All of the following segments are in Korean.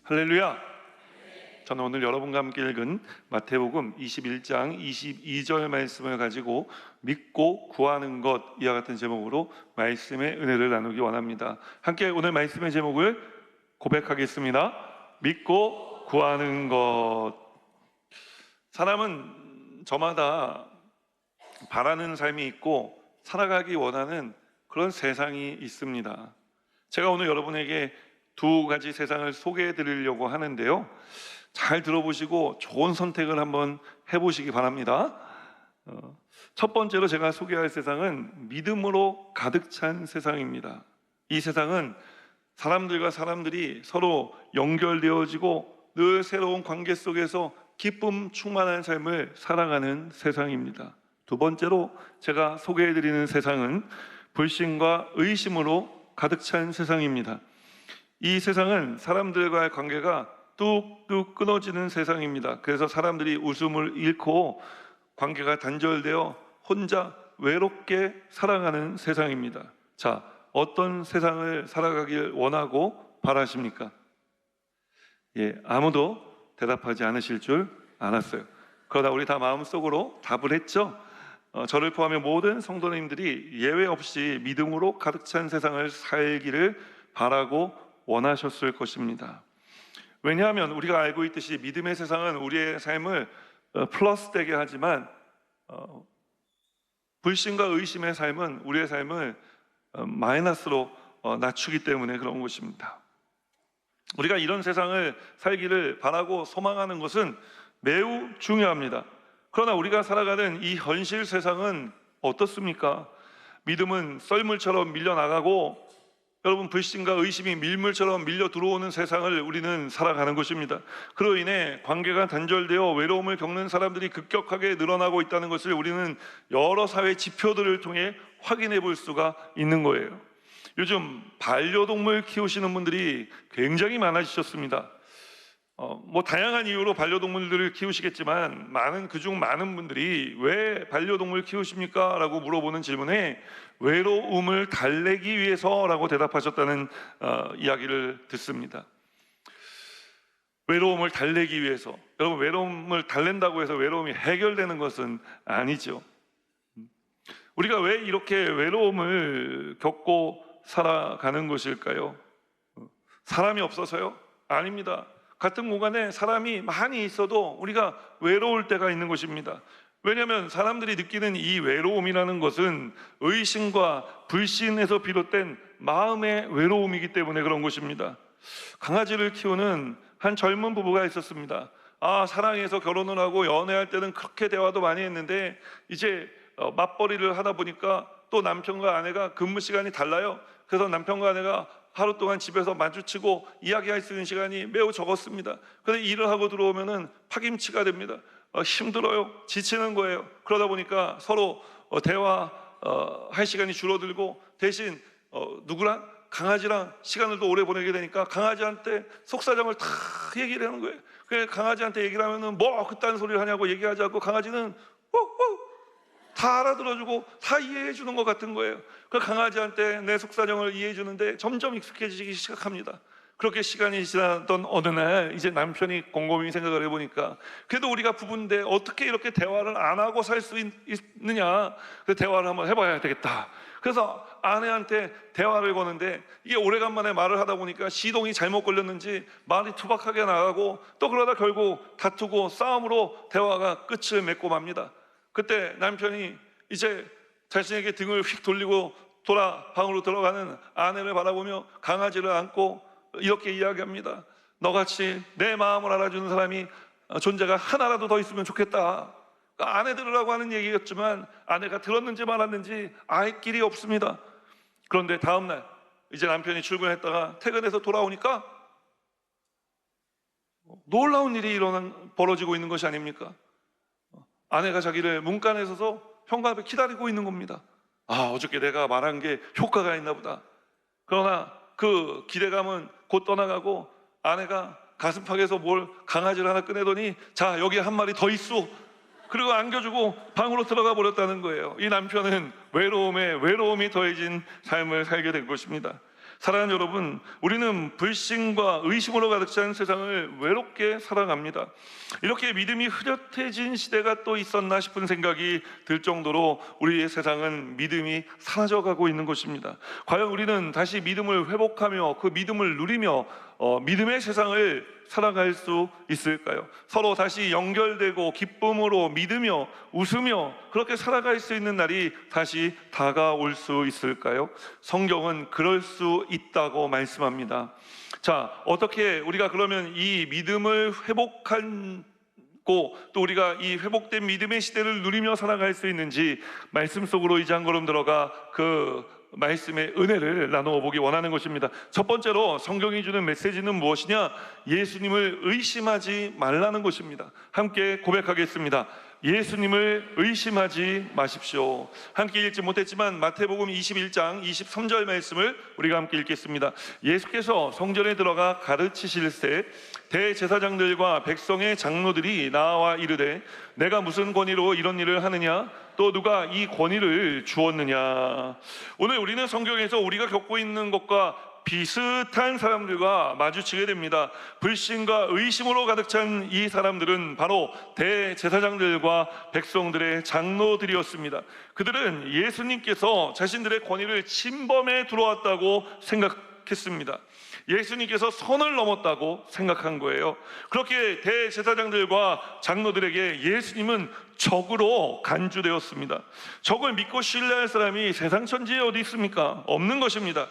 할렐루야! 저는 오늘 여러분과 함께 읽은 마태복음 21장 22절 말씀을 가지고 믿고 구하는 것 이와 같은 제목으로 말씀의 은혜를 나누기 원합니다. 함께 오늘 말씀의 제목을 고백하겠습니다. 믿고 구하는 것. 사람은 저마다 바라는 삶이 있고 살아가기 원하는 그런 세상이 있습니다. 제가 오늘 여러분에게 두 가지 세상을 소개해 드리려고 하는데요, 잘 들어보시고 좋은 선택을 한번 해보시기 바랍니다. 첫 번째로 제가 소개할 세상은 믿음으로 가득 찬 세상입니다. 이 세상은 사람들과 사람들이 서로 연결되어지고 늘 새로운 관계 속에서 기쁨 충만한 삶을 살아가는 세상입니다. 두 번째로 제가 소개해 드리는 세상은 불신과 의심으로 가득 찬 세상입니다. 이 세상은 사람들과의 관계가 뚝뚝 끊어지는 세상입니다. 그래서 사람들이 웃음을 잃고 관계가 단절되어 혼자 외롭게 살아가는 세상입니다. 자, 어떤 세상을 살아가길 원하고 바라십니까? 아무도 대답하지 않으실 줄 알았어요. 그러다 우리 다 마음속으로 답을 했죠. 저를 포함해 모든 성도님들이 예외 없이 믿음으로 가득 찬 세상을 살기를 바라고 원하셨을 것입니다. 왜냐하면 우리가 알고 있듯이 믿음의 세상은 우리의 삶을 플러스 되게 하지만 불신과 의심의 삶은 우리의 삶을 마이너스로 낮추기 때문에 그런 것입니다. 우리가 이런 세상을 살기를 바라고 소망하는 것은 매우 중요합니다. 그러나 우리가 살아가는 이 현실 세상은 어떻습니까? 믿음은 썰물처럼 밀려나가고 여러분, 불신과 의심이 밀물처럼 밀려 들어오는 세상을 우리는 살아가는 것입니다. 그로 인해 관계가 단절되어 외로움을 겪는 사람들이 급격하게 늘어나고 있다는 것을 우리는 여러 사회 지표들을 통해 확인해 볼 수가 있는 거예요. 요즘 반려동물 키우시는 분들이 굉장히 많아지셨습니다. 다양한 이유로 반려동물들을 키우시겠지만 그중 많은 분들이 왜 반려동물 키우십니까? 라고 물어보는 질문에 외로움을 달래기 위해서라고 대답하셨다는 이야기를 듣습니다. 외로움을 달래기 위해서. 여러분, 외로움을 달랜다고 해서 외로움이 해결되는 것은 아니죠. 우리가 왜 이렇게 외로움을 겪고 살아가는 것일까요? 사람이 없어서요? 아닙니다. 같은 공간에 사람이 많이 있어도 우리가 외로울 때가 있는 것입니다. 왜냐하면 사람들이 느끼는 이 외로움이라는 것은 의심과 불신에서 비롯된 마음의 외로움이기 때문에 그런 것입니다. 강아지를 키우는 한 젊은 부부가 있었습니다. 사랑해서 결혼을 하고 연애할 때는 그렇게 대화도 많이 했는데 이제 맞벌이를 하다 보니까 또 남편과 아내가 근무 시간이 달라요. 그래서 남편과 아내가 하루 동안 집에서 마주치고 이야기할 수 있는 시간이 매우 적었습니다. 그런데 일을 하고 들어오면은 파김치가 됩니다. 힘들어요. 지치는 거예요. 그러다 보니까 서로 대화할 시간이 줄어들고 대신 누구랑? 강아지랑 시간을 더 오래 보내게 되니까 강아지한테 속사정을 다 얘기를 하는 거예요. 그래서 강아지한테 얘기를 하면은 뭐 그딴 소리를 하냐고 얘기하지 않고 강아지는 다 알아들어주고 다 이해해 주는 것 같은 거예요. 그 강아지한테 내 속사정을 이해해 주는데 점점 익숙해지기 시작합니다. 그렇게 시간이 지나던 어느 날 이제 남편이 곰곰이 생각을 해보니까 그래도 우리가 부부인데 어떻게 이렇게 대화를 안 하고 살 수 있느냐, 그 대화를 한번 해봐야 되겠다. 그래서 아내한테 대화를 거는데 이게 오래간만에 말을 하다 보니까 시동이 잘못 걸렸는지 말이 투박하게 나가고 또 그러다 결국 다투고 싸움으로 대화가 끝을 맺고 맙니다. 그때 남편이 이제 자신에게 등을 휙 돌리고 방으로 들어가는 아내를 바라보며 강아지를 안고 이렇게 이야기합니다. 너같이 내 마음을 알아주는 사람이 존재가 하나라도 더 있으면 좋겠다. 그러니까 아내 들으라고 하는 얘기였지만 아내가 들었는지 말았는지 알 길이 없습니다. 그런데 다음날 이제 남편이 출근했다가 퇴근해서 돌아오니까 놀라운 일이 벌어지고 있는 것이 아닙니까? 아내가 자기를 문간에 서서 현관 앞에 기다리고 있는 겁니다. 어저께 내가 말한 게 효과가 있나 보다. 그러나 그 기대감은 곧 떠나가고 아내가 가슴팍에서 강아지를 하나 꺼내더니 자, 여기 한 마리 더 있어. 그리고 안겨주고 방으로 들어가 버렸다는 거예요. 이 남편은 외로움에 외로움이 더해진 삶을 살게 된 것입니다. 사랑하는 여러분, 우리는 불신과 의심으로 가득 찬 세상을 외롭게 살아갑니다. 이렇게 믿음이 흐릿해진 시대가 또 있었나 싶은 생각이 들 정도로 우리의 세상은 믿음이 사라져가고 있는 것입니다. 과연 우리는 다시 믿음을 회복하며 그 믿음을 누리며 믿음의 세상을 살아갈 수 있을까요? 서로 다시 연결되고 기쁨으로 믿으며 웃으며 그렇게 살아갈 수 있는 날이 다시 다가올 수 있을까요? 성경은 그럴 수 있다고 말씀합니다. 자, 어떻게 우리가 그러면 이 믿음을 회복한 또 우리가 이 회복된 믿음의 시대를 누리며 살아갈 수 있는지 말씀 속으로 이제 한 걸음 들어가 그 말씀의 은혜를 나누어 보기 원하는 것입니다. 첫 번째로 성경이 주는 메시지는 무엇이냐? 예수님을 의심하지 말라는 것입니다. 함께 고백하겠습니다. 예수님을 의심하지 마십시오. 함께 읽지 못했지만 마태복음 21장 23절 말씀을 우리가 함께 읽겠습니다. 예수께서 성전에 들어가 가르치실새 대제사장들과 백성의 장로들이 나와 이르되 내가 무슨 권위로 이런 일을 하느냐? 또 누가 이 권위를 주었느냐? 오늘 우리는 성경에서 우리가 겪고 있는 것과 비슷한 사람들과 마주치게 됩니다. 불신과 의심으로 가득 찬 이 사람들은 바로 대제사장들과 백성들의 장로들이었습니다. 그들은 예수님께서 자신들의 권위를 침범해 들어왔다고 생각했습니다. 예수님께서 선을 넘었다고 생각한 거예요. 그렇게 대제사장들과 장로들에게 예수님은 적으로 간주되었습니다. 적을 믿고 신뢰할 사람이 세상 천지에 어디 있습니까? 없는 것입니다.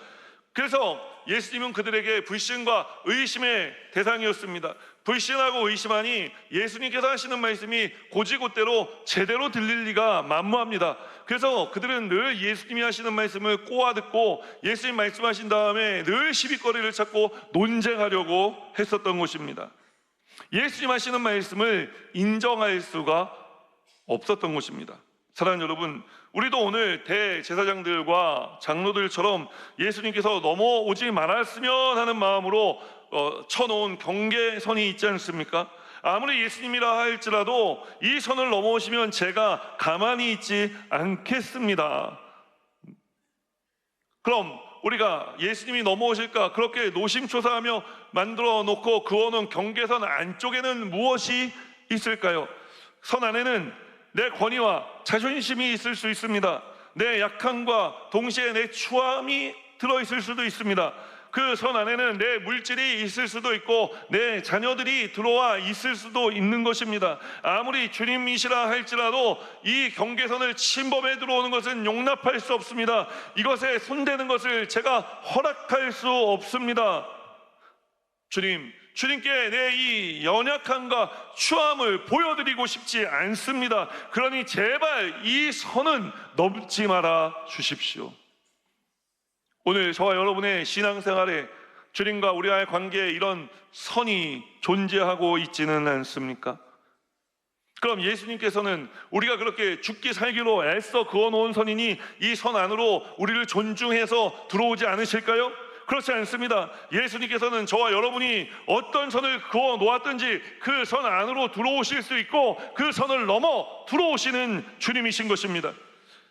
그래서 예수님은 그들에게 불신과 의심의 대상이었습니다. 불신하고 의심하니 예수님께서 하시는 말씀이 곧이곧대로 제대로 들릴 리가 만무합니다. 그래서 그들은 늘 예수님이 하시는 말씀을 꼬아듣고 예수님 말씀하신 다음에 늘 시비거리를 찾고 논쟁하려고 했었던 것입니다. 예수님 하시는 말씀을 인정할 수가 없었던 것입니다. 사랑하는 여러분, 우리도 오늘 대제사장들과 장로들처럼 예수님께서 넘어오지 말았으면 하는 마음으로 쳐놓은 경계선이 있지 않습니까? 아무리 예수님이라 할지라도 이 선을 넘어오시면 제가 가만히 있지 않겠습니다. 그럼 우리가 예수님이 넘어오실까 그렇게 노심초사하며 만들어 놓고 그어놓은 경계선 안쪽에는 무엇이 있을까요? 선 안에는 내 권위와 자존심이 있을 수 있습니다. 내 약함과 동시에 내 추함이 들어있을 수도 있습니다. 그 선 안에는 내 물질이 있을 수도 있고 내 자녀들이 들어와 있을 수도 있는 것입니다. 아무리 주님이시라 할지라도 이 경계선을 침범해 들어오는 것은 용납할 수 없습니다. 이것에 손대는 것을 제가 허락할 수 없습니다. 주님께 내 이 연약함과 추함을 보여드리고 싶지 않습니다. 그러니 제발 이 선은 넘지 말아 주십시오. 오늘 저와 여러분의 신앙생활에 주님과 우리와의 관계에 이런 선이 존재하고 있지는 않습니까? 그럼 예수님께서는 우리가 그렇게 죽기 살기로 애써 그어놓은 선이니 이 선 안으로 우리를 존중해서 들어오지 않으실까요? 그렇지 않습니다. 예수님께서는 저와 여러분이 어떤 선을 그어 놓았든지 그 선 안으로 들어오실 수 있고 그 선을 넘어 들어오시는 주님이신 것입니다.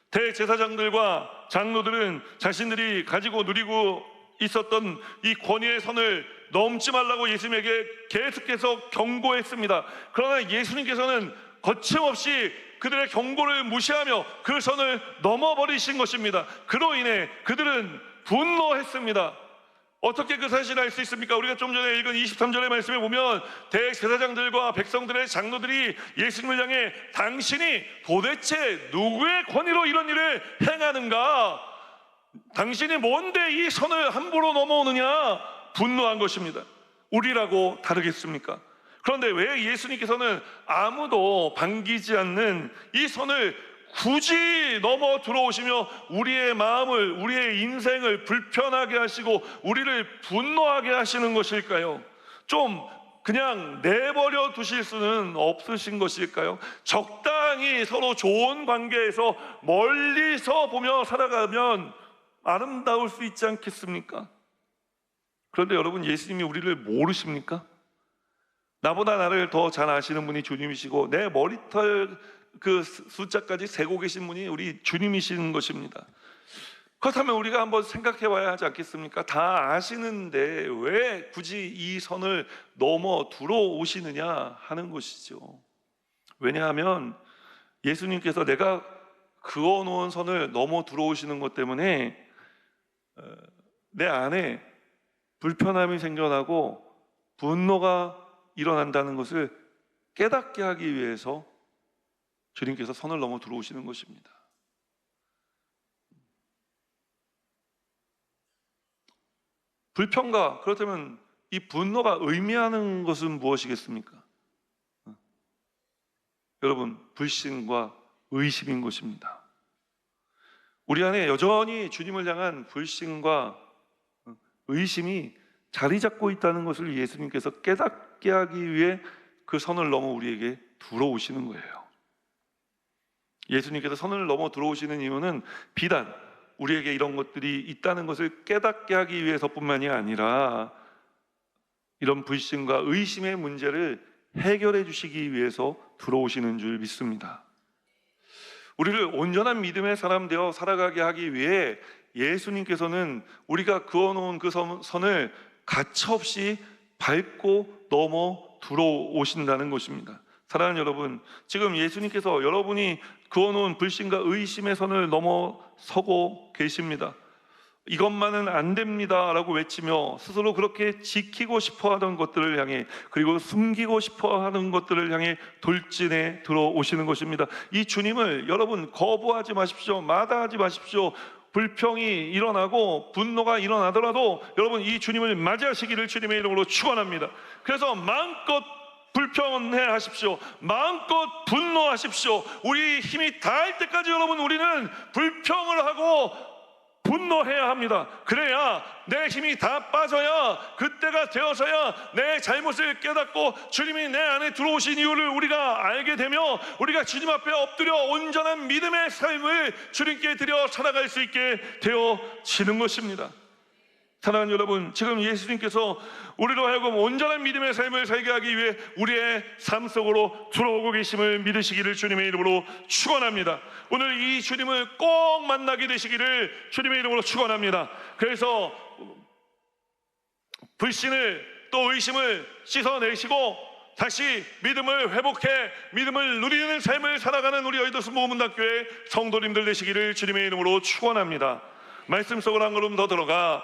대제사장들과 장로들은 자신들이 가지고 누리고 있었던 이 권위의 선을 넘지 말라고 예수님에게 계속해서 경고했습니다. 그러나 예수님께서는 거침없이 그들의 경고를 무시하며 그 선을 넘어버리신 것입니다. 그로 인해 그들은 분노했습니다. 어떻게 그 사실을 알 수 있습니까? 우리가 좀 전에 읽은 23절의 말씀에 보면 대제사장들과 백성들의 장로들이 예수님을 향해 당신이 도대체 누구의 권위로 이런 일을 행하는가? 당신이 뭔데 이 선을 함부로 넘어오느냐? 분노한 것입니다. 우리라고 다르겠습니까? 그런데 왜 예수님께서는 아무도 반기지 않는 이 선을 굳이 넘어 들어오시며 우리의 마음을, 우리의 인생을 불편하게 하시고 우리를 분노하게 하시는 것일까요? 좀 그냥 내버려 두실 수는 없으신 것일까요? 적당히 서로 좋은 관계에서 멀리서 보며 살아가면 아름다울 수 있지 않겠습니까? 그런데 여러분, 예수님이 우리를 모르십니까? 나보다 나를 더 잘 아시는 분이 주님이시고 내 머리털 그 숫자까지 세고 계신 분이 우리 주님이신 것입니다. 그렇다면 우리가 한번 생각해 봐야 하지 않겠습니까? 다 아시는데 왜 굳이 이 선을 넘어 들어오시느냐 하는 것이죠. 왜냐하면 예수님께서 내가 그어놓은 선을 넘어 들어오시는 것 때문에 내 안에 불편함이 생겨나고 분노가 일어난다는 것을 깨닫게 하기 위해서 주님께서 선을 넘어 들어오시는 것입니다. 불평과, 그렇다면 이 분노가 의미하는 것은 무엇이겠습니까? 여러분, 불신과 의심인 것입니다. 우리 안에 여전히 주님을 향한 불신과 의심이 자리 잡고 있다는 것을 예수님께서 깨닫게 하기 위해 그 선을 넘어 우리에게 들어오시는 거예요. 예수님께서 선을 넘어 들어오시는 이유는 비단 우리에게 이런 것들이 있다는 것을 깨닫게 하기 위해서뿐만이 아니라 이런 불신과 의심의 문제를 해결해 주시기 위해서 들어오시는 줄 믿습니다. 우리를 온전한 믿음의 사람 되어 살아가게 하기 위해 예수님께서는 우리가 그어놓은 그 선을 가차없이 밟고 넘어 들어오신다는 것입니다. 사랑하는 여러분, 지금 예수님께서 여러분이 그어놓은 불신과 의심의 선을 넘어서고 계십니다. 이것만은 안 됩니다 라고 외치며 스스로 그렇게 지키고 싶어 하던 것들을 향해, 그리고 숨기고 싶어 하는 것들을 향해 돌진해 들어오시는 것입니다. 이 주님을 여러분 거부하지 마십시오. 마다하지 마십시오. 불평이 일어나고 분노가 일어나더라도 여러분 이 주님을 맞이하시기를 주님의 이름으로 축원합니다. 그래서 마음껏 불평해 하십시오. 마음껏 분노하십시오. 우리 힘이 다할 때까지 여러분 우리는 불평을 하고 분노해야 합니다. 그래야 내 힘이 다 빠져야, 그때가 되어서야 내 잘못을 깨닫고 주님이 내 안에 들어오신 이유를 우리가 알게 되며 우리가 주님 앞에 엎드려 온전한 믿음의 삶을 주님께 드려 살아갈 수 있게 되어지는 것입니다. 사랑하는 여러분, 지금 예수님께서 우리로 하여금 온전한 믿음의 삶을 살게 하기 위해 우리의 삶 속으로 들어오고 계심을 믿으시기를 주님의 이름으로 축원합니다. 오늘 이 주님을 꼭 만나게 되시기를 주님의 이름으로 축원합니다. 그래서 불신을 또 의심을 씻어내시고 다시 믿음을 회복해 믿음을 누리는 삶을 살아가는 우리 여의도 순복음문답교회 성도님들 되시기를 주님의 이름으로 축원합니다. 말씀 속으로 한 걸음 더 들어가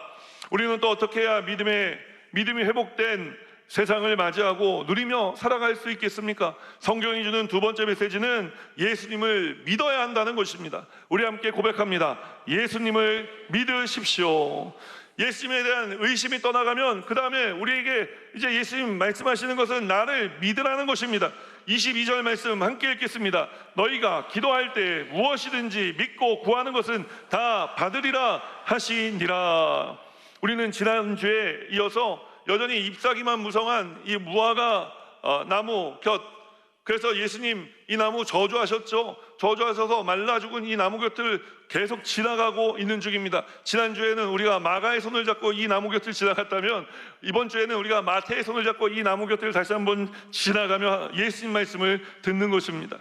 우리는 또 어떻게 해야 믿음이 회복된 세상을 맞이하고 누리며 살아갈 수 있겠습니까? 성경이 주는 두 번째 메시지는 예수님을 믿어야 한다는 것입니다. 우리 함께 고백합니다. 예수님을 믿으십시오. 예수님에 대한 의심이 떠나가면 그 다음에 우리에게 이제 예수님 말씀하시는 것은 나를 믿으라는 것입니다. 22절 말씀 함께 읽겠습니다. 너희가 기도할 때 무엇이든지 믿고 구하는 것은 다 받으리라 하시니라. 우리는 지난주에 이어서 여전히 잎사귀만 무성한 이 무화과 나무 곁, 그래서 예수님 이 나무 저주하셨죠. 저주하셔서 말라 죽은 이 나무 곁을 계속 지나가고 있는 중입니다. 지난주에는 우리가 마가의 손을 잡고 이 나무 곁을 지나갔다면 이번 주에는 우리가 마태의 손을 잡고 이 나무 곁을 다시 한번 지나가며 예수님 말씀을 듣는 것입니다.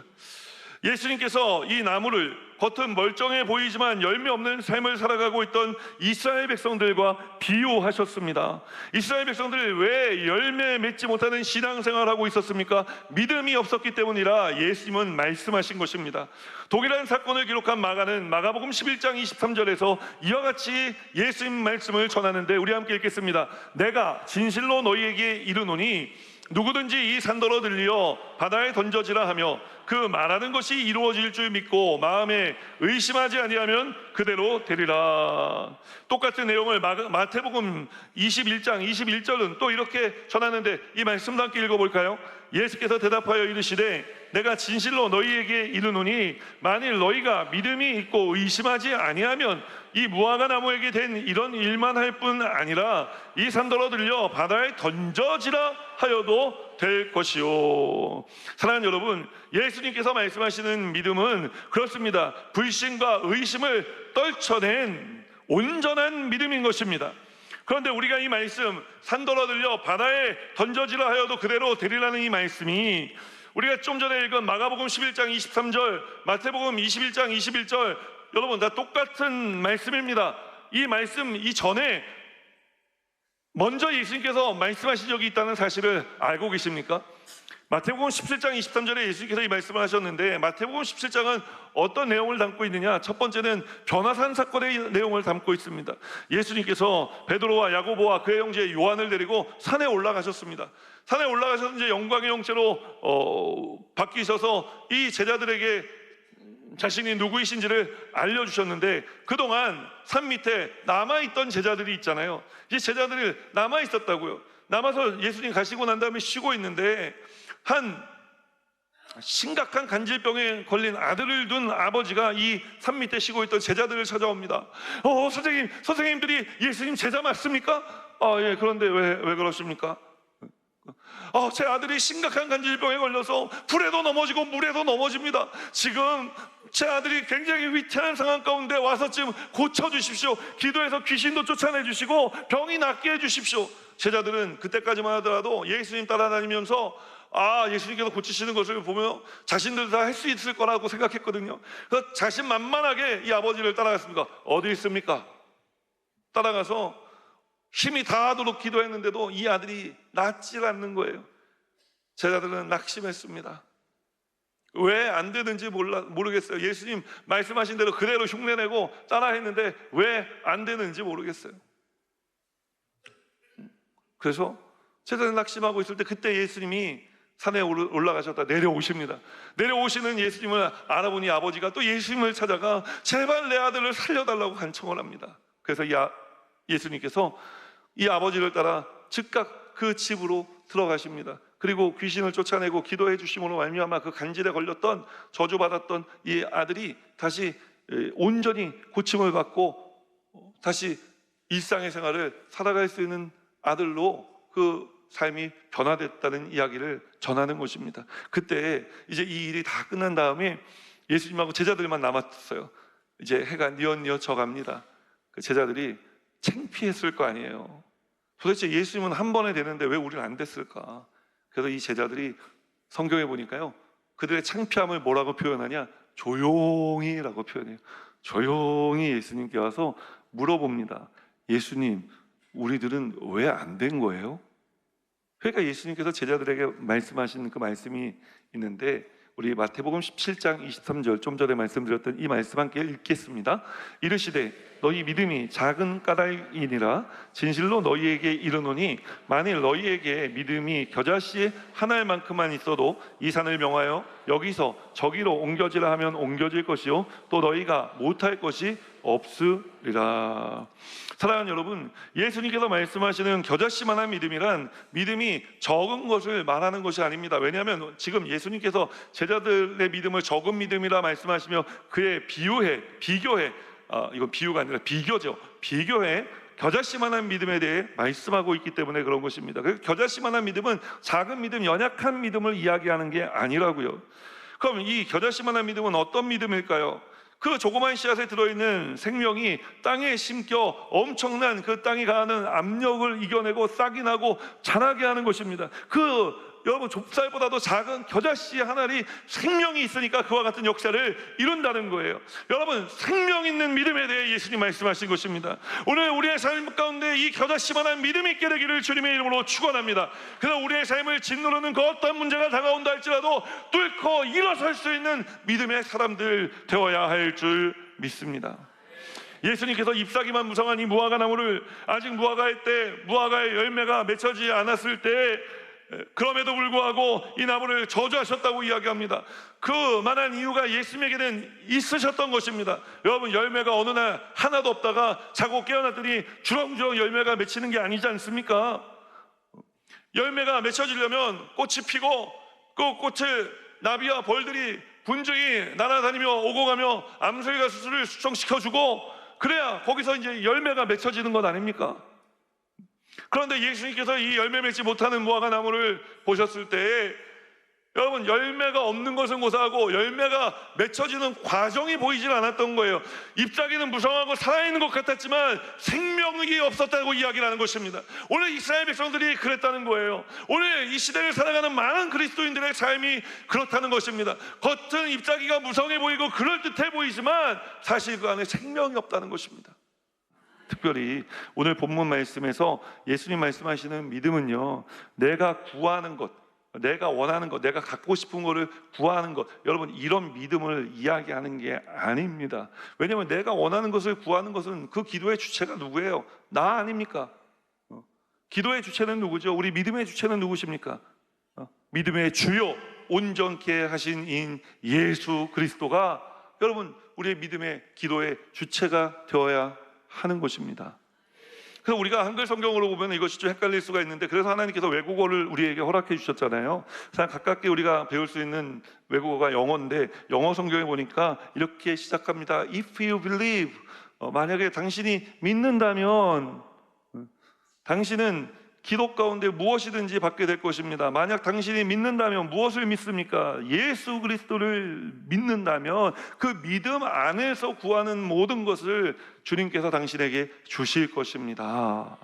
예수님께서 이 나무를 겉은 멀쩡해 보이지만 열매 없는 삶을 살아가고 있던 이스라엘 백성들과 비유하셨습니다. 이스라엘 백성들이 왜 열매 맺지 못하는 신앙생활을 하고 있었습니까? 믿음이 없었기 때문이라 예수님은 말씀하신 것입니다. 동일한 사건을 기록한 마가는 마가복음 11장 23절에서 이와 같이 예수님 말씀을 전하는데 우리 함께 읽겠습니다. 내가 진실로 너희에게 이르노니 누구든지 이 산더러 들려 바다에 던져지라 하며 그 말하는 것이 이루어질 줄 믿고 마음에 의심하지 아니하면 그대로 되리라. 똑같은 내용을 마태복음 21장 21절은 또 이렇게 전하는데 이 말씀도 함께 읽어볼까요? 예수께서 대답하여 이르시되 내가 진실로 너희에게 이르노니 만일 너희가 믿음이 있고 의심하지 아니하면 이 무화과 나무에게 된 이런 일만 할 뿐 아니라 이 산더러 들려 바다에 던져지라 하여도 될 것이요. 사랑하는 여러분, 예수님께서 말씀하시는 믿음은 그렇습니다. 불신과 의심을 떨쳐낸 온전한 믿음인 것입니다. 그런데 우리가 이 말씀 산더러 들려 바다에 던져지라 하여도 그대로 되리라는 이 말씀이 우리가 좀 전에 읽은 마가복음 11장 23절, 마태복음 21장 21절 여러분 다 똑같은 말씀입니다. 이 말씀 이전에 먼저 예수님께서 말씀하신 적이 있다는 사실을 알고 계십니까? 마태복음 17장 23절에 예수님께서 이 말씀을 하셨는데, 마태복음 17장은 어떤 내용을 담고 있느냐? 첫 번째는 변화산 사건의 내용을 담고 있습니다. 예수님께서 베드로와 야고보와 그의 형제 요한을 데리고 산에 올라가셨습니다. 산에 올라가셔서 이제 영광의 형체로 바뀌셔서 이 제자들에게 자신이 누구이신지를 알려주셨는데, 그동안 산 밑에 남아있던 제자들이 있잖아요. 이 제자들이 남아있었다고요. 남아서 예수님 가시고 난 다음에 쉬고 있는데, 한 심각한 간질병에 걸린 아들을 둔 아버지가 이 산 밑에 쉬고 있던 제자들을 찾아옵니다. 선생님들이 예수님 제자 맞습니까? 예, 그런데 왜 그러십니까? 제 아들이 심각한 간질병에 걸려서 불에도 넘어지고 물에도 넘어집니다. 지금 제 아들이 굉장히 위태한 상황 가운데 와서 지금 고쳐주십시오. 기도해서 귀신도 쫓아내주시고 병이 낫게 해주십시오. 제자들은 그때까지만 하더라도 예수님 따라다니면서 예수님께서 고치시는 것을 보며 자신들 다 할 수 있을 거라고 생각했거든요. 그래서 자신만만하게 이 아버지를 따라갔습니다. 어디 있습니까? 따라가서 힘이 다하도록 기도했는데도 이 아들이 낫질 않는 거예요. 제자들은 낙심했습니다. 왜 안 되는지 모르겠어요. 예수님 말씀하신 대로 그대로 흉내내고 따라했는데 왜 안 되는지 모르겠어요. 그래서 제자들이 낙심하고 있을 때 그때 예수님이 산에 올라가셨다 내려오십니다. 내려오시는 예수님을 알아보니 아버지가 또 예수님을 찾아가 제발 내 아들을 살려달라고 간청을 합니다. 그래서 예수님께서 이 아버지를 따라 즉각 그 집으로 들어가십니다. 그리고 귀신을 쫓아내고 기도해 주심으로 말미암아 그 간질에 걸렸던 저주받았던 이 아들이 다시 온전히 고침을 받고 다시 일상의 생활을 살아갈 수 있는 아들로 그 삶이 변화됐다는 이야기를 전하는 것입니다. 그때 이제 이 일이 다 끝난 다음에 예수님하고 제자들만 남았어요. 이제 해가 뉘엿뉘엿 져갑니다. 그 제자들이 창피했을 거 아니에요. 도대체 예수님은 한 번에 되는데 왜 우리는 안 됐을까? 그래서 이 제자들이 성경에 보니까요, 그들의 창피함을 뭐라고 표현하냐? 조용히라고 표현해요. 조용히 예수님께 와서 물어봅니다. 예수님, 우리들은 왜 안 된 거예요? 그러니까 예수님께서 제자들에게 말씀하신 그 말씀이 있는데, 우리 마태복음 17장 23절 좀 전에 말씀드렸던 이 말씀 함께 읽겠습니다. 이르시되 너희 믿음이 작은 까닭이니라 진실로 너희에게 이르노니 만일 너희에게 믿음이 겨자씨 한 알만큼만 있어도 이 산을 명하여 여기서 저기로 옮겨지라 하면 옮겨질 것이요 또 너희가 못할 것이 없으리라. 사랑하는 여러분, 예수님께서 말씀하시는 겨자씨만한 믿음이란 믿음이 적은 것을 말하는 것이 아닙니다. 왜냐하면 지금 예수님께서 제자들의 믿음을 적은 믿음이라 말씀하시며 그에 비교해 이건 비유가 아니라 비교죠. 비교해 겨자씨만한 믿음에 대해 말씀하고 있기 때문에 그런 것입니다. 그래서 겨자씨만한 믿음은 작은 믿음, 연약한 믿음을 이야기하는 게 아니라고요. 그럼 이 겨자씨만한 믿음은 어떤 믿음일까요? 그 조그만 씨앗에 들어있는 생명이 땅에 심겨 엄청난 그 땅이 가하는 압력을 이겨내고 싹이 나고 자라게 하는 것입니다. 여러분 좁쌀보다도 작은 겨자씨 한 알이 생명이 있으니까 그와 같은 역사를 이룬다는 거예요. 여러분, 생명 있는 믿음에 대해 예수님 말씀하신 것입니다. 오늘 우리의 삶 가운데 이 겨자씨만한 믿음이 있게 되기를 주님의 이름으로 축원합니다. 그래서 우리의 삶을 짓누르는 그 어떤 문제가 다가온다 할지라도 뚫고 일어설 수 있는 믿음의 사람들 되어야 할 줄 믿습니다. 예수님께서 잎사귀만 무성한 이 무화과 나무를 아직 무화과의 때 무화과의 열매가 맺혀지지 않았을 때 그럼에도 불구하고 이 나무를 저주하셨다고 이야기합니다. 그만한 이유가 예수님에게는 있으셨던 것입니다. 여러분, 열매가 어느 날 하나도 없다가 자고 깨어났더니 주렁주렁 열매가 맺히는 게 아니지 않습니까? 열매가 맺혀지려면 꽃이 피고 그 꽃을 나비와 벌들이 분주히 날아다니며 오고 가며 암술과 수술을 수정시켜주고 그래야 거기서 이제 열매가 맺혀지는 것 아닙니까? 그런데 예수님께서 이 열매 맺지 못하는 무화과 나무를 보셨을 때 여러분, 열매가 없는 것은 고사하고 열매가 맺혀지는 과정이 보이질 않았던 거예요. 잎사귀는 무성하고 살아있는 것 같았지만 생명력이 없었다고 이야기를 하는 것입니다. 오늘 이스라엘 백성들이 그랬다는 거예요. 오늘 이 시대를 살아가는 많은 그리스도인들의 삶이 그렇다는 것입니다. 겉은 잎사귀가 무성해 보이고 그럴듯해 보이지만 사실 그 안에 생명이 없다는 것입니다. 특별히 오늘 본문 말씀에서 예수님 말씀하시는 믿음은요, 내가 구하는 것, 내가 원하는 것, 내가 갖고 싶은 것을 구하는 것, 여러분, 이런 믿음을 이야기하는 게 아닙니다. 왜냐하면 내가 원하는 것을 구하는 것은 그 기도의 주체가 누구예요? 나 아닙니까? 기도의 주체는 누구죠? 우리 믿음의 주체는 누구십니까? 믿음의 주요 온전케 하신 인 예수 그리스도가 여러분, 우리의 믿음의 기도의 주체가 되어야 하는 것입니다. 그래서 우리가 한글 성경으로 보면 이것이 좀 헷갈릴 수가 있는데, 그래서 하나님께서 외국어를 우리에게 허락해 주셨잖아요. 그냥 가깝게 우리가 배울 수 있는 외국어가 영어인데, 영어 성경에 보니까 이렇게 시작합니다. If you believe, 만약에 당신이 믿는다면 당신은 기도 가운데 무엇이든지 받게 될 것입니다. 만약 당신이 믿는다면 무엇을 믿습니까? 예수 그리스도를 믿는다면 그 믿음 안에서 구하는 모든 것을 주님께서 당신에게 주실 것입니다.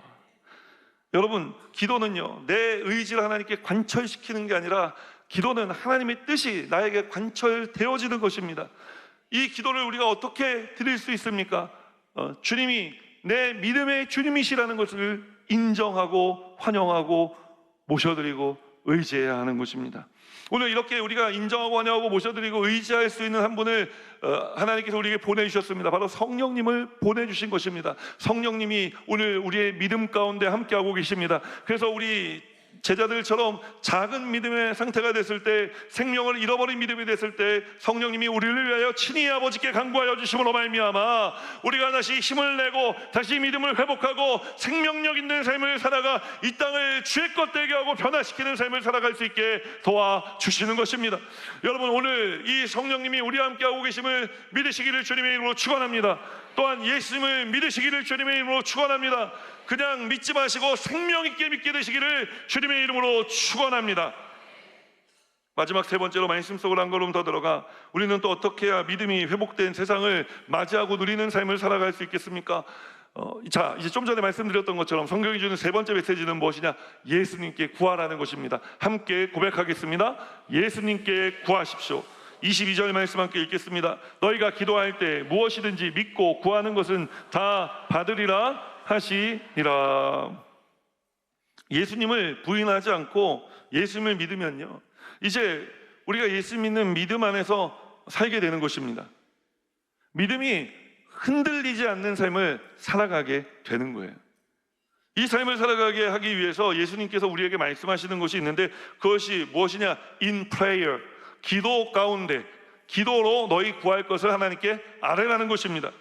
여러분, 기도는요, 내 의지를 하나님께 관철시키는 게 아니라 기도는 하나님의 뜻이 나에게 관철되어지는 것입니다. 이 기도를 우리가 어떻게 드릴 수 있습니까? 주님이 내 믿음의 주님이시라는 것을 인정하고 환영하고 모셔드리고 의지해야 하는 것입니다. 오늘 이렇게 우리가 인정하고 환영하고 모셔드리고 의지할 수 있는 한 분을 하나님께서 우리에게 보내주셨습니다. 바로 성령님을 보내주신 것입니다. 성령님이 오늘 우리의 믿음 가운데 함께하고 계십니다. 그래서 우리 제자들처럼 작은 믿음의 상태가 됐을 때, 생명을 잃어버린 믿음이 됐을 때 성령님이 우리를 위하여 친히 아버지께 간구하여 주심으로 말미암아 우리가 다시 힘을 내고 다시 믿음을 회복하고 생명력 있는 삶을 살아가 이 땅을 주의 것 되게 하고 변화시키는 삶을 살아갈 수 있게 도와주시는 것입니다. 여러분, 오늘 이 성령님이 우리와 함께하고 계심을 믿으시기를 주님의 이름으로 축원합니다. 또한 예수님을 믿으시기를 주님의 이름으로 축원합니다. 그냥 믿지 마시고 생명 있게 믿게 되시기를 주님의 이름으로 축원합니다. 마지막 세 번째로 말씀 속으로 한 걸음 더 들어가 우리는 또 어떻게 해야 믿음이 회복된 세상을 맞이하고 누리는 삶을 살아갈 수 있겠습니까? 자, 이제 좀 전에 말씀드렸던 것처럼 성경이 주는 세 번째 메시지는 무엇이냐? 예수님께 구하라는 것입니다. 함께 고백하겠습니다. 예수님께 구하십시오. 22절 말씀 함께 읽겠습니다. 너희가 기도할 때 무엇이든지 믿고 구하는 것은 다 받으리라 하시니라. 예수님을 부인하지 않고 예수님을 믿으면요, 이제 우리가 예수 믿는 믿음 안에서 살게 되는 것입니다. 믿음이 흔들리지 않는 삶을 살아가게 되는 거예요. 이 삶을 살아가게 하기 위해서 예수님께서 우리에게 말씀하시는 것이 있는데, 그것이 무엇이냐? In prayer, 기도 가운데, 기도로 너희 구할 것을 하나님께 아뢰라는 것입니다.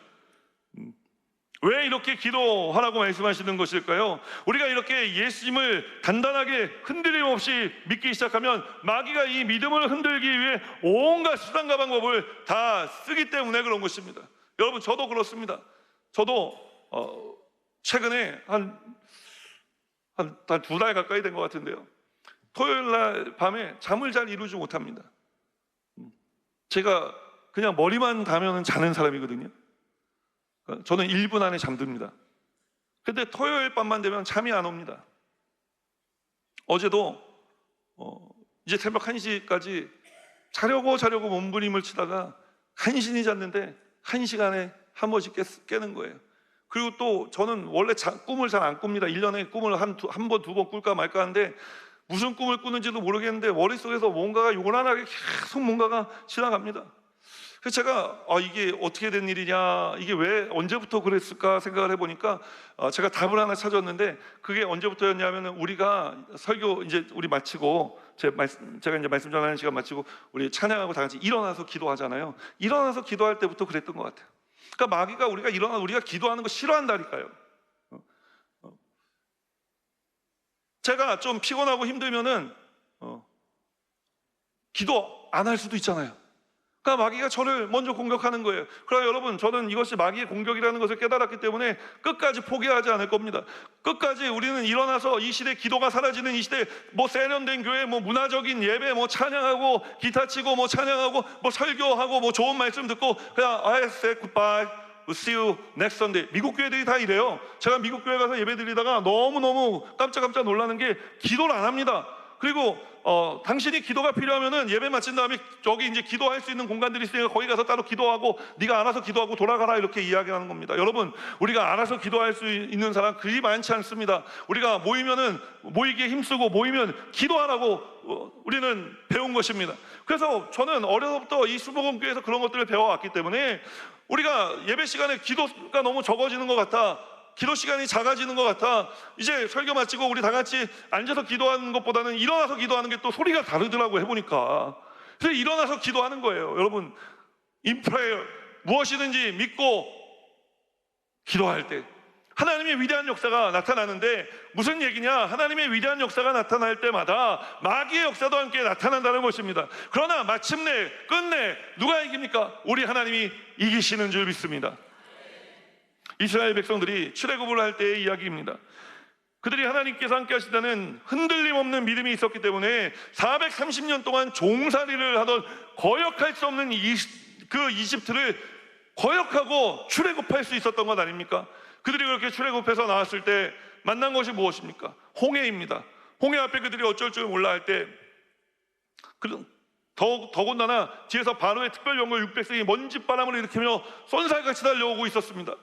왜 이렇게 기도하라고 말씀하시는 것일까요? 우리가 이렇게 예수님을 단단하게 흔들림 없이 믿기 시작하면 마귀가 이 믿음을 흔들기 위해 온갖 수단과 방법을 다 쓰기 때문에 그런 것입니다. 여러분, 저도 그렇습니다. 저도 최근에 한 2달 가까이 된 것 같은데요, 토요일 날 밤에 잠을 잘 이루지 못합니다. 제가 그냥 머리만 가면 자는 사람이거든요. 저는 1분 안에 잠듭니다. 근데 토요일 밤만 되면 잠이 안 옵니다. 어제도 이제 새벽 1시까지 자려고 몸부림을 치다가 간신히 잤는데 1시간에 한 번씩 깨는 거예요. 그리고 또 저는 원래 꿈을 잘 안 꿉니다. 1년에 꿈을 한 번, 두 번 꿀까 말까 하는데 무슨 꿈을 꾸는지도 모르겠는데 머릿속에서 뭔가가 요란하게 계속 뭔가가 지나갑니다. 그래서 제가 이게 어떻게 된 일이냐, 이게 왜 언제부터 그랬을까 생각을 해보니까 제가 답을 하나 찾았는데, 그게 언제부터였냐면 우리가 설교 이제 우리 마치고 제가 이제 말씀 전하는 시간 마치고 우리 찬양하고 다 같이 일어나서 기도하잖아요. 일어나서 기도할 때부터 그랬던 것 같아요. 그러니까 마귀가 우리가 기도하는 거 싫어한다니까요. 제가 좀 피곤하고 힘들면은 기도 안 할 수도 있잖아요. 그러니까 마귀가 저를 먼저 공격하는 거예요. 그러나 여러분, 저는 이것이 마귀의 공격이라는 것을 깨달았기 때문에 끝까지 포기하지 않을 겁니다. 끝까지 우리는 일어나서 이 시대, 기도가 사라지는 이 시대, 뭐 세련된 교회, 뭐 문화적인 예배, 뭐 찬양하고 기타 치고 뭐 찬양하고 뭐 설교하고 뭐 좋은 말씀 듣고 그냥 I say goodbye, we'll see you next Sunday. 미국 교회들이 다 이래요. 제가 미국 교회 가서 예배 드리다가 너무너무 깜짝깜짝 놀라는 게 기도를 안 합니다. 그리고 당신이 기도가 필요하면은 예배 마친 다음에 저기 이제 기도할 수 있는 공간들이 있으니까 거기 가서 따로 기도하고 네가 알아서 기도하고 돌아가라, 이렇게 이야기하는 겁니다. 여러분, 우리가 알아서 기도할 수 있는 사람 그리 많지 않습니다. 우리가 모이면은 모이기에 힘쓰고 모이면 기도하라고 우리는 배운 것입니다. 그래서 저는 어려서부터 이 수복음교회에서 그런 것들을 배워왔기 때문에 우리가 예배 시간에 기도가 너무 적어지는 것 같아, 기도 시간이 작아지는 것 같아, 이제 설교 마치고 우리 다 같이 앉아서 기도하는 것보다는 일어나서 기도하는 게 또 소리가 다르더라고 해보니까. 그래서 일어나서 기도하는 거예요. 여러분, in prayer, 무엇이든지 믿고 기도할 때 하나님의 위대한 역사가 나타나는데, 무슨 얘기냐? 하나님의 위대한 역사가 나타날 때마다 마귀의 역사도 함께 나타난다는 것입니다. 그러나 마침내 끝내 누가 이깁니까? 우리 하나님이 이기시는 줄 믿습니다. 이스라엘 백성들이 출애굽을 할 때의 이야기입니다. 그들이 하나님께서 함께 하시다는 흔들림 없는 믿음이 있었기 때문에 430년 동안 종살이를 하던 거역할 수 없는 그 이집트를 거역하고 출애굽할 수 있었던 것 아닙니까? 그들이 그렇게 출애굽해서 나왔을 때 만난 것이 무엇입니까? 홍해입니다. 홍해 앞에 그들이 어쩔 줄 몰라 할 때, 더군다나 뒤에서 바로의 특별병거 600승이 먼지바람을 일으키며 쏜살같이 달려오고 있었습니다.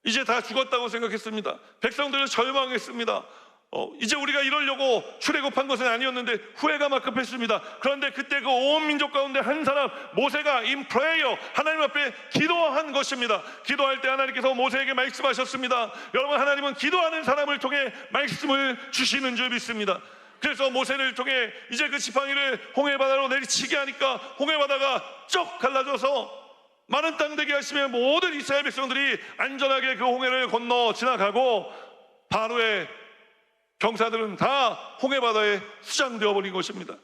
이제 다 죽었다고 생각했습니다. 백성들은 절망했습니다. 이제 우리가 이러려고 출애굽한 것은 아니었는데 후회가 막 급했습니다. 그런데 그때 그 온 민족 가운데 한 사람, 모세가 in prayer, 하나님 앞에 기도한 것입니다. 기도할 때 하나님께서 모세에게 말씀하셨습니다. 여러분, 하나님은 기도하는 사람을 통해 말씀을 주시는 줄 믿습니다. 그래서 모세를 통해 이제 그 지팡이를 홍해바다로 내리치게 하니까 홍해바다가 쩍 갈라져서 많은 땅 되게 하시며 모든 이스라엘 백성들이 안전하게 그 홍해를 건너 지나가고, 바로의 병사들은 다 홍해바다에 수장되어 버린 것입니다.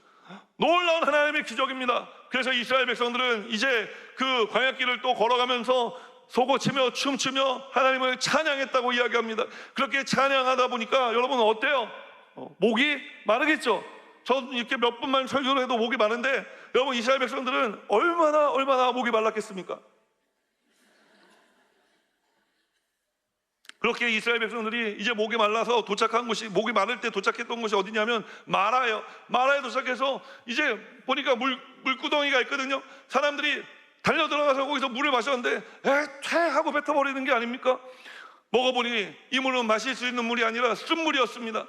놀라운 하나님의 기적입니다. 그래서 이스라엘 백성들은 이제 그 광야길을 또 걸어가면서 소고치며 춤추며 하나님을 찬양했다고 이야기합니다. 그렇게 찬양하다 보니까 여러분 어때요? 목이 마르겠죠? 저 이렇게 몇 분만 설교를 해도 목이 마른데, 여러분 이스라엘 백성들은 얼마나 목이 말랐겠습니까? 그렇게 이스라엘 백성들이 이제 목이 말라서 도착한 곳이, 목이 마를 때 도착했던 곳이 어디냐면 마라예요. 마라에 도착해서 이제 보니까 물구덩이가 있거든요. 사람들이 달려 들어가서 거기서 물을 마셨는데 퇴 하고 뱉어버리는 게 아닙니까? 먹어보니 이 물은 마실 수 있는 물이 아니라 쓴물이었습니다.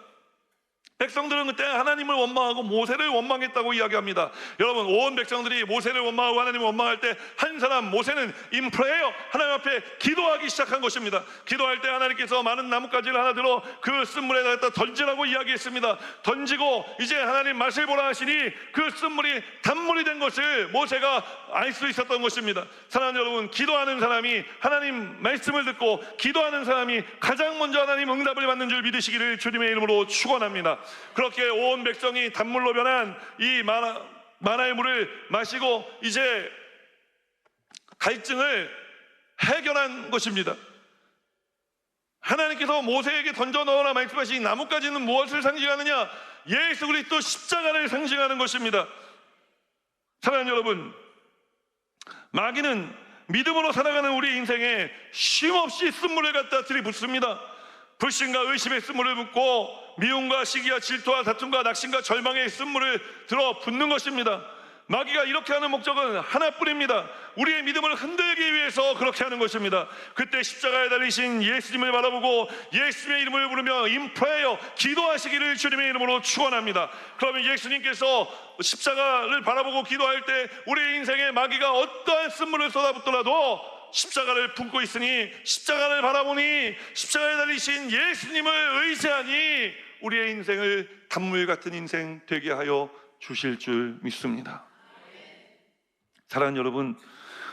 백성들은 그때 하나님을 원망하고 모세를 원망했다고 이야기합니다. 여러분, 온 백성들이 모세를 원망하고 하나님을 원망할 때 한 사람, 모세는 in prayer, 하나님 앞에 기도하기 시작한 것입니다. 기도할 때 하나님께서 많은 나뭇가지를 하나 들어 그 쓴물에 갖다 던지라고 이야기했습니다. 던지고 이제 하나님 맛을 보라 하시니 그 쓴물이 단물이 된 것을 모세가 알 수 있었던 것입니다. 사랑하는 여러분, 기도하는 사람이 하나님 말씀을 듣고 기도하는 사람이 가장 먼저 하나님 응답을 받는 줄 믿으시기를 주님의 이름으로 축원합니다. 그렇게 온 백성이 단물로 변한 이 마나의 물을 마시고 이제 갈증을 해결한 것입니다. 하나님께서 모세에게 던져 넣으라 말씀하신 나뭇가지는 무엇을 상징하느냐? 예수 그리스도 십자가를 상징하는 것입니다. 사랑하는 여러분, 마귀는 믿음으로 살아가는 우리 인생에 쉼없이 쓴물을 갖다 들이붓습니다. 불신과 의심의 쓴물을 붓고 미움과 시기와 질투와 다툼과 낙심과 절망의 쓴물을 들어 붓는 것입니다. 마귀가 이렇게 하는 목적은 하나뿐입니다. 우리의 믿음을 흔들기 위해서 그렇게 하는 것입니다. 그때 십자가에 달리신 예수님을 바라보고 예수님의 이름을 부르며 in prayer, 기도하시기를 주님의 이름으로 축원합니다. 그러면 예수님께서 십자가를 바라보고 기도할 때 우리의 인생에 마귀가 어떠한 쓴물을 쏟아붓더라도 십자가를 품고 있으니, 십자가를 바라보니, 십자가에 달리신 예수님을 의지하니 우리의 인생을 단물 같은 인생 되게 하여 주실 줄 믿습니다. 사랑하는 여러분,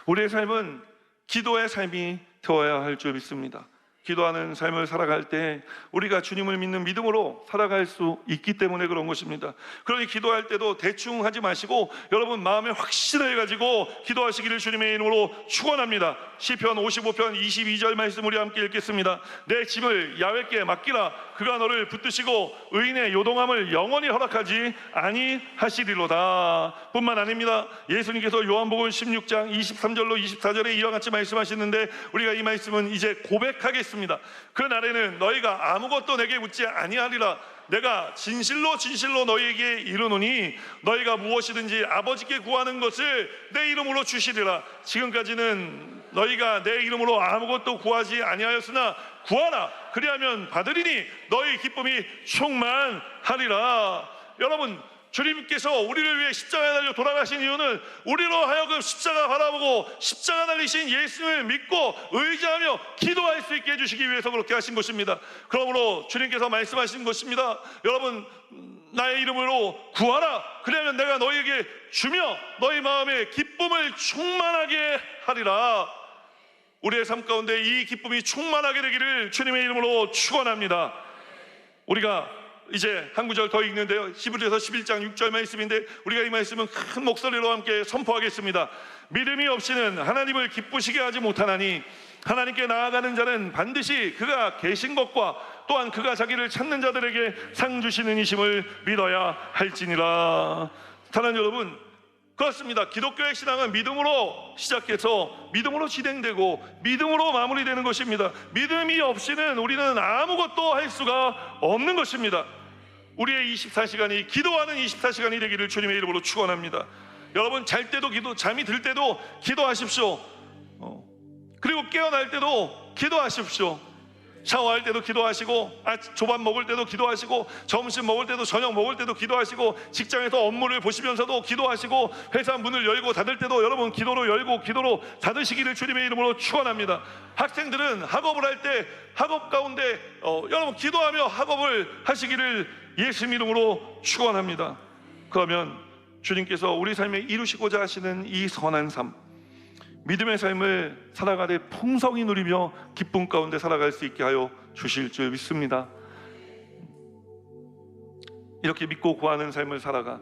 우리의 삶은 기도의 삶이 되어야 할 줄 믿습니다. 기도하는 삶을 살아갈 때 우리가 주님을 믿는 믿음으로 살아갈 수 있기 때문에 그런 것입니다. 그러니 기도할 때도 대충 하지 마시고 여러분 마음에 확신을 가지고 기도하시기를 주님의 이름으로 축원합니다. 시편 55편 22절 말씀 우리 함께 읽겠습니다. 내 짐을 야훼께 맡기라. 그가 너를 붙드시고 의인의 요동함을 영원히 허락하지 아니하시리로다. 뿐만 아닙니다. 예수님께서 요한복음 16장 23절로 24절에 이와 같이 말씀하시는데 우리가 이 말씀은 이제 고백하겠습니다. 그 날에는 너희가 아무것도 내게 묻지 아니하리라. 내가 진실로 진실로 너희에게 이르노니 너희가 무엇이든지 아버지께 구하는 것을 내 이름으로 주시리라. 지금까지는 너희가 내 이름으로 아무것도 구하지 아니하였으나 구하라. 그리하면 받으리니 너희 기쁨이 충만하리라. 여러분, 주님께서 우리를 위해 십자가에 달려 돌아가신 이유는 우리로 하여금 십자가 바라보고 십자가 달리신 예수님을 믿고 의지하며 기도할 수 있게 해주시기 위해서 그렇게 하신 것입니다. 그러므로 주님께서 말씀하신 것입니다. 여러분, 나의 이름으로 구하라. 그러면 내가 너희에게 주며 너희 마음에 기쁨을 충만하게 하리라. 우리의 삶 가운데 이 기쁨이 충만하게 되기를 주님의 이름으로 축원합니다. 우리가 이제 한 구절 더 읽는데요, 히브리서 11장 6절 말씀인데 우리가 이 말씀은 큰 목소리로 함께 선포하겠습니다. 믿음이 없이는 하나님을 기쁘시게 하지 못하나니 하나님께 나아가는 자는 반드시 그가 계신 것과 또한 그가 자기를 찾는 자들에게 상 주시는 이심을 믿어야 할지니라. 사랑하는 여러분, 그렇습니다. 기독교의 신앙은 믿음으로 시작해서 믿음으로 진행되고 믿음으로 마무리되는 것입니다. 믿음이 없이는 우리는 아무것도 할 수가 없는 것입니다. 우리의 24시간이 기도하는 24시간이 되기를 주님의 이름으로 축원합니다. 여러분, 잘 때도 잠이 들 때도 기도하십시오. 그리고 깨어날 때도 기도하십시오. 샤워할 때도 기도하시고, 조밥 먹을 때도 기도하시고, 점심 먹을 때도, 저녁 먹을 때도 기도하시고, 직장에서 업무를 보시면서도 기도하시고, 회사 문을 열고 닫을 때도 여러분 기도로 열고 기도로 닫으시기를 주님의 이름으로 축원합니다. 학생들은 학업을 할 때 학업 가운데 여러분 기도하며 학업을 하시기를 예수님 이름으로 축원합니다. 그러면 주님께서 우리 삶에 이루시고자 하시는 이 선한 삶, 믿음의 삶을 살아가되 풍성히 누리며 기쁨 가운데 살아갈 수 있게 하여 주실 줄 믿습니다. 이렇게 믿고 구하는 삶을 살아가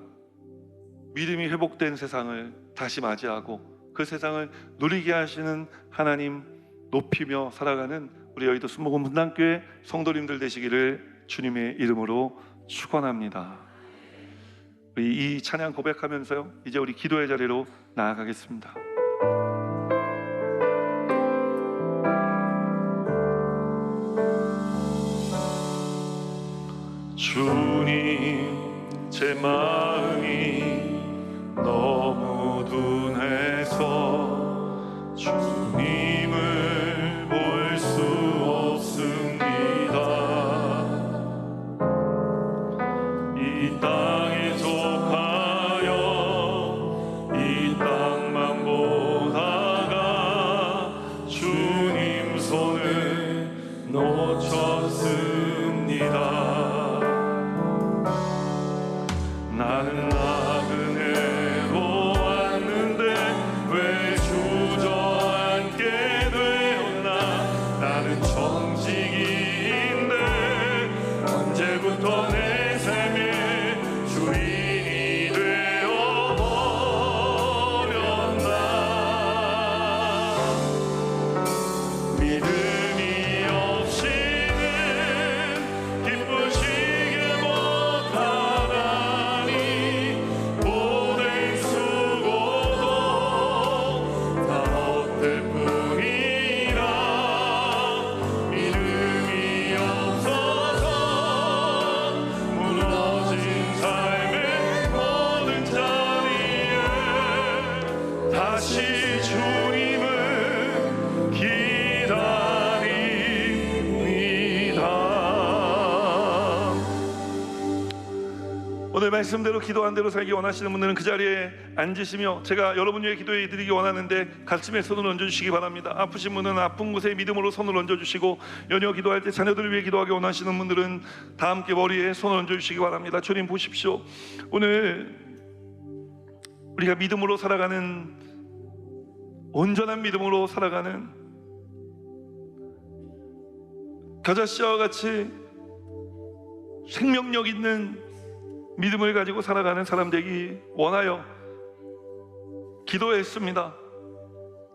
믿음이 회복된 세상을 다시 맞이하고 그 세상을 누리게 하시는 하나님 높이며 살아가는 우리 여의도 순복음 분당교회 성도님들 되시기를 주님의 이름으로 축원합니다. 우리 이 찬양 고백하면서요, 이제 우리 기도의 자리로 나아가겠습니다. 주님, 제 마음이 너무 둔해서 주님을 볼 수 없습니다. 이 땅에 속하여 이 땅만 보다가 주님 손을 놓쳤습니다. 나는 나그네로 왔는데 왜 주저앉게 되었나. 나는 정직인데 언제부터 내 삶의 주인이 되어버렸나. 믿음이 없이는 기쁘시게 못하나. 모든 수고도 다 헛될 뿐이라. 믿음이 없어서 무너진 삶의 모든 자리에 다시 주님을 기다립니다. 오늘 말씀대로 기도한 대로 살기 원하시는 분들은 그 자리에 앉으시며 제가 여러분 위해 기도해 드리기 원하는데 가슴에 손을 얹어주시기 바랍니다. 아프신 분은 아픈 곳에 믿음으로 손을 얹어주시고, 연여 기도할 때 자녀들을 위해 기도하기 원하시는 분들은 다 함께 머리에 손을 얹어주시기 바랍니다. 주님 보십시오. 오늘 우리가 믿음으로 살아가는, 온전한 믿음으로 살아가는 겨자씨와 같이 생명력 있는 믿음을 가지고 살아가는 사람 되기 원하여 기도했습니다.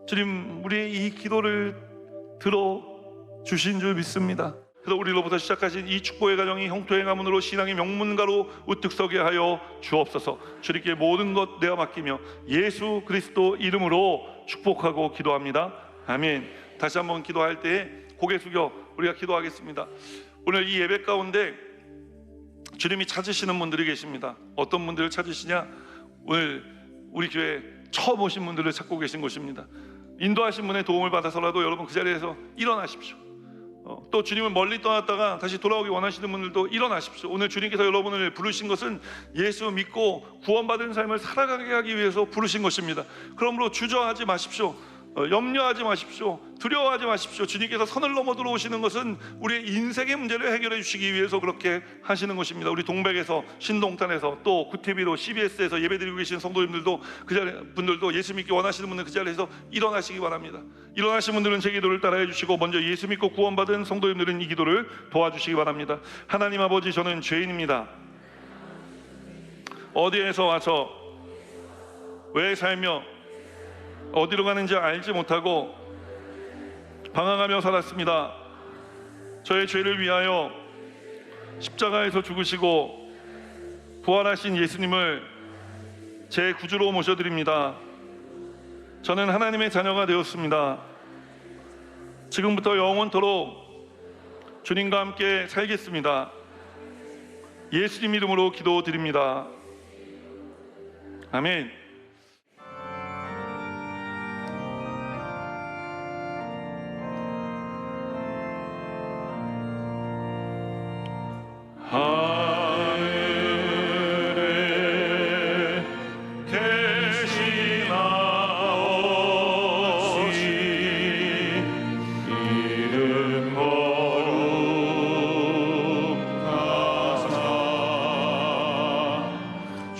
주님, 우리의 이 기도를 들어주신 줄 믿습니다. 그래서 우리로부터 시작하신 이 축복의 가정이 형통의 가문으로 신앙의 명문가로 우뚝 서게 하여 주옵소서. 주님께 모든 것 내어 맡기며 예수 그리스도 이름으로 축복하고 기도합니다. 아멘. 다시 한번 기도할 때 고개 숙여 우리가 기도하겠습니다. 오늘 이 예배 가운데 주님이 찾으시는 분들이 계십니다. 어떤 분들을 찾으시냐? 오늘 우리 교회 처음 오신 분들을 찾고 계신 곳입니다. 인도하신 분의 도움을 받아서라도 여러분 그 자리에서 일어나십시오. 또 주님을 멀리 떠났다가 다시 돌아오기 원하시는 분들도 일어나십시오. 오늘 주님께서 여러분을 부르신 것은 예수 믿고 구원받은 삶을 살아가게 하기 위해서 부르신 것입니다. 그러므로 주저하지 마십시오. 염려하지 마십시오. 두려워하지 마십시오. 주님께서 선을 넘어 들어오시는 것은 우리의 인생의 문제를 해결해 주시기 위해서 그렇게 하시는 것입니다. 우리 동백에서, 신동탄에서, 또 구티비로, CBS에서 예배드리고 계신 성도님들도 그 자리 분들도 예수 믿기 원하시는 분들 그 자리에서 일어나시기 바랍니다. 일어나신 분들은 제 기도를 따라해 주시고 먼저 예수 믿고 구원받은 성도님들은 이 기도를 도와주시기 바랍니다. 하나님 아버지, 저는 죄인입니다. 어디에서 와서 왜 살며 어디로 가는지 알지 못하고 방황하며 살았습니다. 저의 죄를 위하여 십자가에서 죽으시고 부활하신 예수님을 제 구주로 모셔드립니다. 저는 하나님의 자녀가 되었습니다. 지금부터 영원토록 주님과 함께 살겠습니다. 예수님 이름으로 기도드립니다. 아멘. 하늘에 계시나오시 이름 거룩하사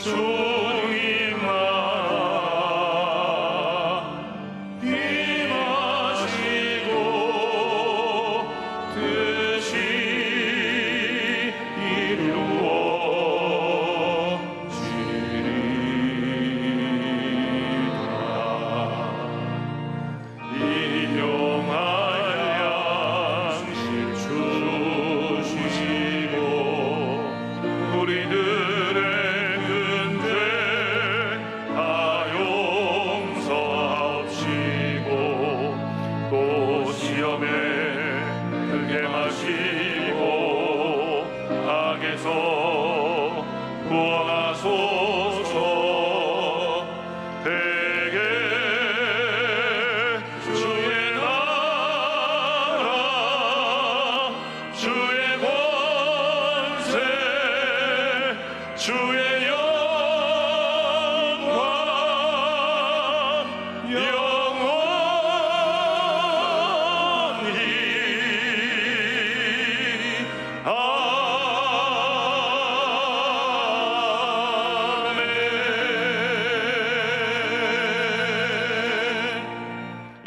주님 나라 임하시고 뜻이 구원하소서. 대개 주의 나라 주의 권세 주의 영광 영원히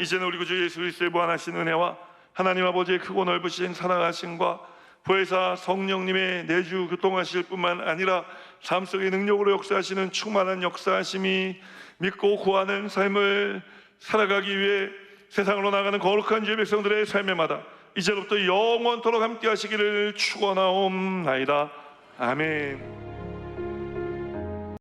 이제는 우리 구주 예수 그리스도의 무한하신 은혜와 하나님 아버지의 크고 넓으신 사랑하심과 보혜사 성령님의 내주 교통하실 뿐만 아니라 삶 속의 능력으로 역사하시는 충만한 역사하심이 믿고 구하는 삶을 살아가기 위해 세상으로 나가는 거룩한 주의 백성들의 삶에마다 이제부터 영원토록 함께 하시기를 축원하옵나이다. 아멘.